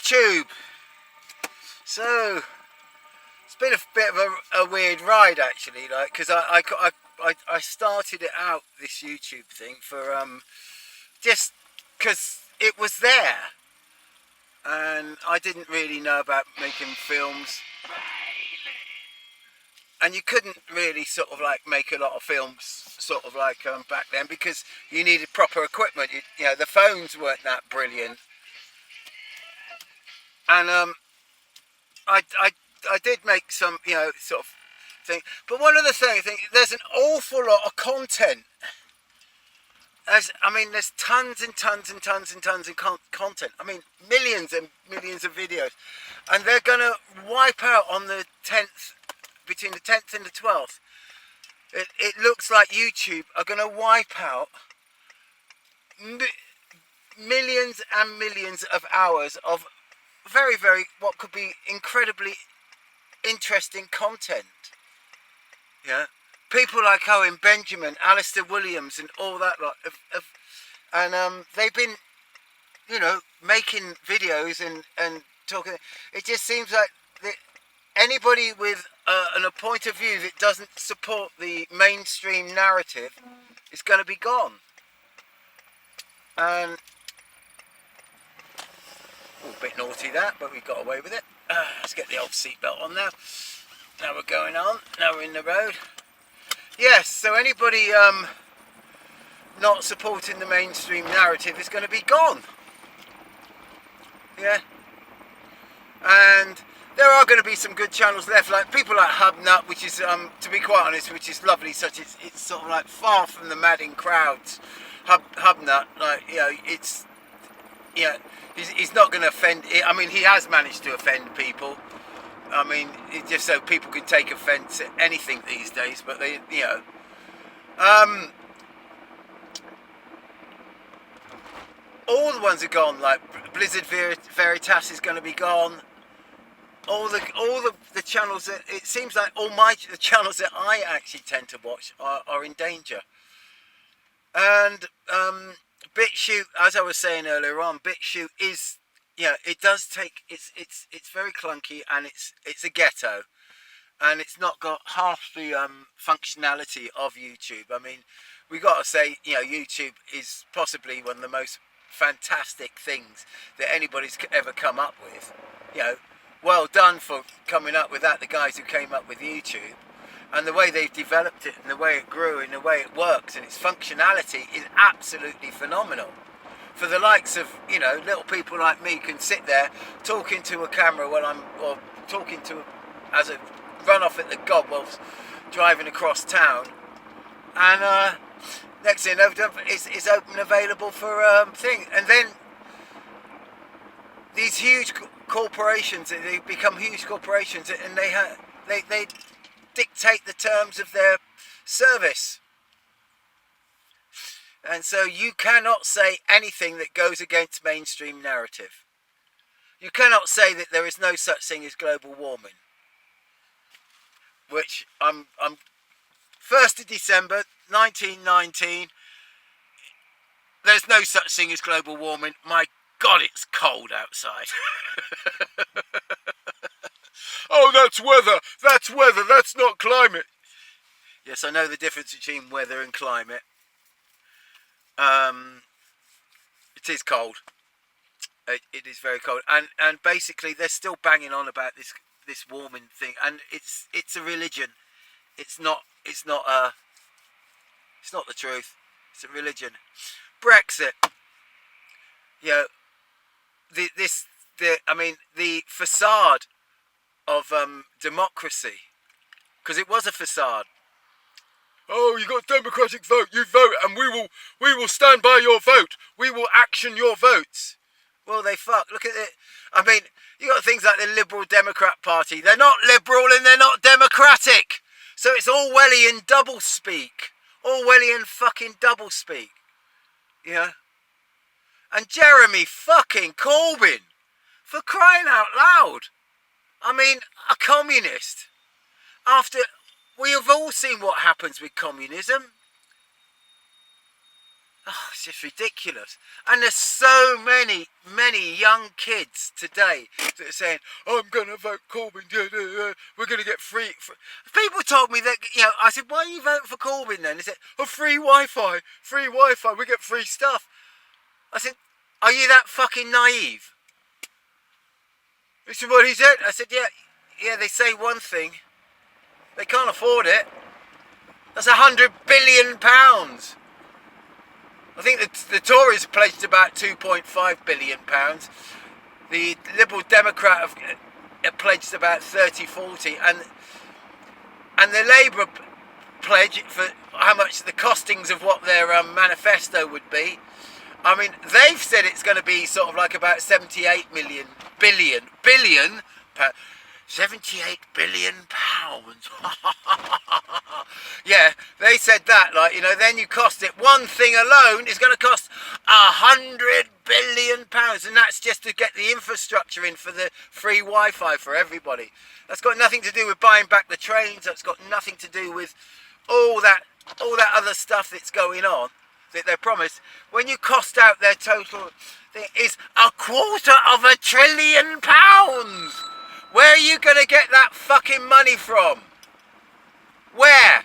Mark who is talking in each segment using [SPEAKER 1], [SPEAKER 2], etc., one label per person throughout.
[SPEAKER 1] YouTube. So it's been a bit of a weird ride actually, like because I started it out, this YouTube thing, for just because it was there, and I didn't really know about making films, and you couldn't really sort of like make a lot of films sort of like back then, because you needed proper equipment. You know, the phones weren't that brilliant, and I did make some, you know, sort of thing. But one of the things, I think there's an awful lot of content. There's tons and tons and tons and tons of content. I mean, millions and millions of videos, and they're gonna wipe out on the 10th, between the 10th and the 12th. It looks like YouTube are gonna wipe out millions and millions of hours of very, very, what could be incredibly interesting content. Yeah, people like Owen Benjamin, Alistair Williams, and all that lot and they've been, you know, making videos and talking. It just seems like anybody with a point of view that doesn't support the mainstream narrative is going to be gone. And a bit naughty that, but we got away with it. Let's get the old seatbelt on now. Now we're going on. Now we're in the road. Yes, so anybody not supporting the mainstream narrative is going to be gone. Yeah. And there are going to be some good channels left, like people like Hubnut, which is, to be quite honest, which is lovely. It's sort of like far from the madding crowds. Hubnut, like, you know, it's, you know, he's not going to offend. I mean, he has managed to offend people. I mean, it's just so people can take offence at anything these days. But they, you know, all the ones are gone. Like Blizzard Veritas is going to be gone. All the channels that, it seems like the channels that I actually tend to watch are in danger. And BitChute, as I was saying earlier on, BitChute is, yeah, it does take, it's very clunky, and it's a ghetto, and it's not got half the functionality of YouTube. I mean, we got to say, you know, YouTube is possibly one of the most fantastic things that anybody's ever come up with. You know, well done for coming up with that, the guys who came up with YouTube. And the way they've developed it, and the way it grew, and the way it works, and its functionality is absolutely phenomenal. For the likes of, you know, little people like me can sit there talking to a camera or talking to, as a run off at the gob whilst driving across town, and next thing they've done is open available for thing. And then these huge corporations, they become huge corporations, and they dictate the terms of their service. And so you cannot say anything that goes against mainstream narrative. You cannot say that there is no such thing as global warming. Which I'm 1st of December 1919. There's no such thing as global warming. My God, it's cold outside. Oh, that's weather. That's weather. That's not climate. Yes, I know the difference between weather and climate. It is cold. It is very cold, and basically they're still banging on about this warming thing, and it's a religion. It's not the truth. It's a religion. Brexit. You know, the facade of democracy, because it was a facade. Oh, you got a democratic vote, you vote, and we will stand by your vote. We will action your votes. Well, they fuck. Look at it. I mean, you got things like the Liberal Democrat Party. They're not liberal and they're not democratic. So it's all welly and double speak. All welly and fucking double speak. Yeah. And Jeremy fucking Corbyn, for crying out loud. I mean, a communist. After, we have all seen what happens with communism. Oh, it's just ridiculous. And there's so many young kids today that are saying, I'm going to vote Corbyn. We're going to get free. People told me that, I said, why are you voting for Corbyn then? They said, oh, free Wi-Fi, we get free stuff. I said, are you that fucking naive? This is what he said. I said, yeah, they say one thing. They can't afford it. That's £100 billion. I think the Tories pledged about £2.5 billion. The Liberal Democrat have pledged about 30, 40, and the Labour pledge for how much the costings of what their manifesto would be. I mean, they've said it's going to be sort of like about 78 billion. 78 billion pounds. Yeah, they said that, then you cost it. One thing alone is going to cost £100 billion, and that's just to get the infrastructure in for the free Wi-Fi for everybody. That's got nothing to do with buying back the trains. That's got nothing to do with all that other stuff that's going on that they promised. When you cost out their total thing, is £250 billion. Where are you going to get that fucking money from? Where?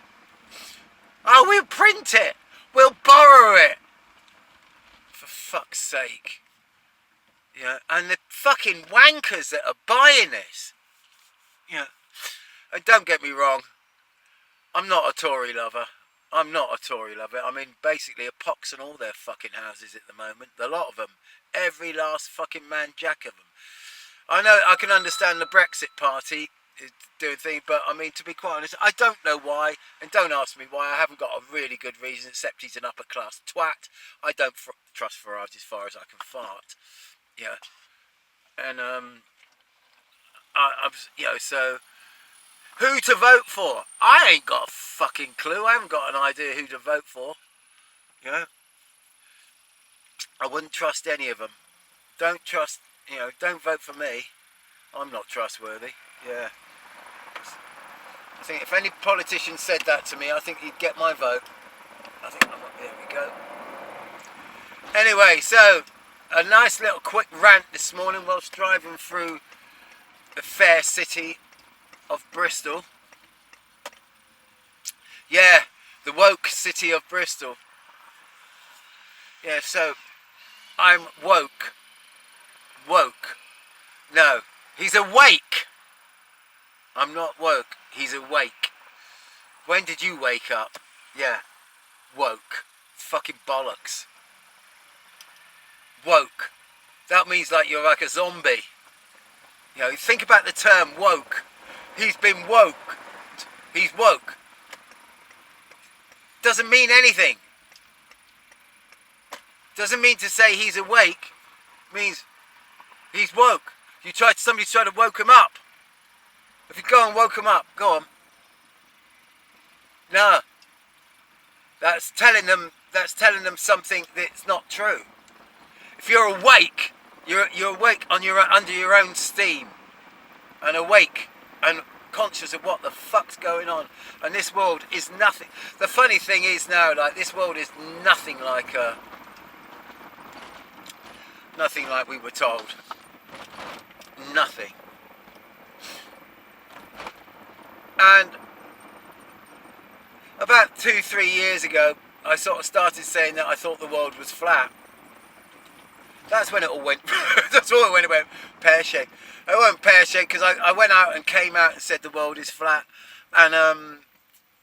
[SPEAKER 1] Oh, we'll print it. We'll borrow it. For fuck's sake. And the fucking wankers that are buying this. And don't get me wrong. I'm not a Tory lover. I mean, basically a pox on all their fucking houses at the moment. A lot of them. Every last fucking man jack of them. I know, I can understand the Brexit Party doing things, but I mean, to be quite honest, I don't know why, and don't ask me why. I haven't got a really good reason, except he's an upper class twat. I don't trust Farage as far as I can fart. And so who to vote for? I ain't got a fucking clue. I haven't got an idea who to vote for. I wouldn't trust any of them. Don't trust. Don't vote for me. I'm not trustworthy. Yeah. I think if any politician said that to me, I think he'd get my vote. There we go. Anyway, so a nice little quick rant this morning whilst driving through the fair city of Bristol. Yeah, the woke city of Bristol. Yeah, so I'm woke. No, he's awake. I'm not woke. He's awake. When did you wake up? Yeah, woke. Fucking bollocks. Woke. That means like you're like a zombie. Think about the term woke. He's been woke. He's woke. Doesn't mean anything. Doesn't mean to say he's awake. Means he's woke. Somebody's tried to woke him up. If you go and woke him up, go on. No. That's telling them something that's not true. If you're awake, you're awake under your own steam. And awake and conscious of what the fuck's going on. And this world is nothing. The funny thing is now, this world is nothing like we were told. Nothing. And about 2-3 years ago, I sort of started saying that I thought the world was flat. That's when it all went. That's all when it went pear-shaped. It went pear-shaped because I went out and came out and said the world is flat, and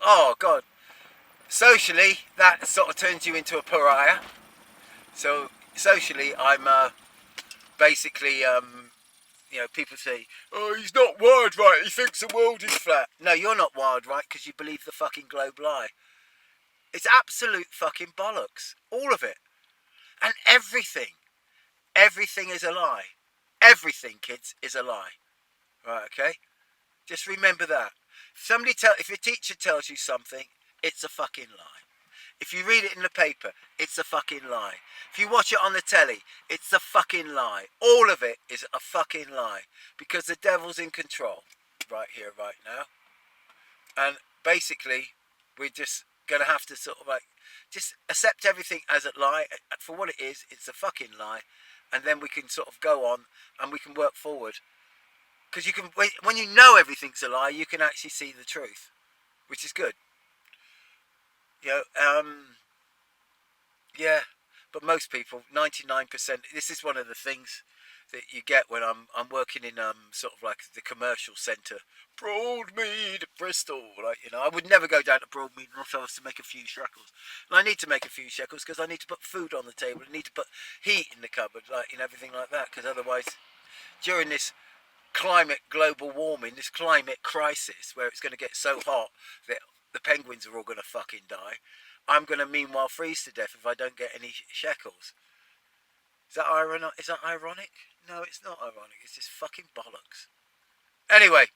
[SPEAKER 1] oh god, socially that sort of turns you into a pariah. So socially, I'm basically people say, oh, he's not wired right. He thinks the world is flat. No, you're not wired right because you believe the fucking globe lie. It's absolute fucking bollocks. All of it. And everything. Everything is a lie. Everything, kids, is a lie. Right, okay? Just remember that. If your teacher tells you something, it's a fucking lie. If you read it in the paper, it's a fucking lie. If you watch it on the telly, it's a fucking lie. All of it is a fucking lie. Because the devil's in control. Right here, right now. And basically, we're just going to have to sort of like just accept everything as a lie for what it is. It's a fucking lie, and then we can sort of go on and we can work forward. Because you can, when you know everything's a lie, you can actually see the truth, which is good. You know, yeah. But most people, 99%. This is one of the things that you get when I'm working in sort of like the commercial centre, Broadmead, Bristol. Like, you know, I would never go down to Broadmead unless I was to make a few shekels. And I need to make a few shekels because I need to put food on the table. I need to put heat in the cupboard, like, you know, everything like that. Because otherwise, during this climate global warming, this climate crisis where it's going to get so hot that the penguins are all going to fucking die, I'm going to meanwhile freeze to death if I don't get any shekels. Is that ironic? Is that ironic? No, it's not ironic. It's just fucking bollocks. Anyway,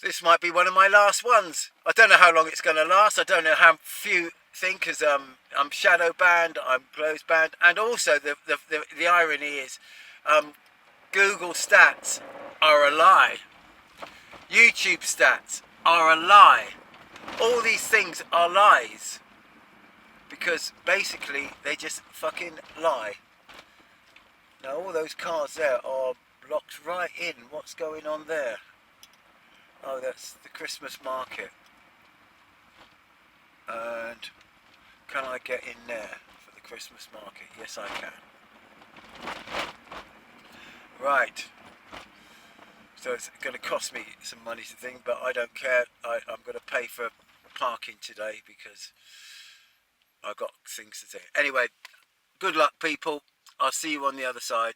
[SPEAKER 1] this might be one of my last ones. I don't know how long it's going to last. I don't know how few think, because I'm shadow banned, I'm closed banned, and also the irony is, Google stats are a lie. YouTube stats are a lie. All these things are lies. Because basically they just fucking lie. Now all those cars there are blocked right in. What's going on there? Oh, that's the Christmas market. And can I get in there for the Christmas market? Yes, I can. Right. So it's going to cost me some money to think, but I don't care. I'm going to pay for parking today because I've got things to do. Anyway, good luck, people. I'll see you on the other side.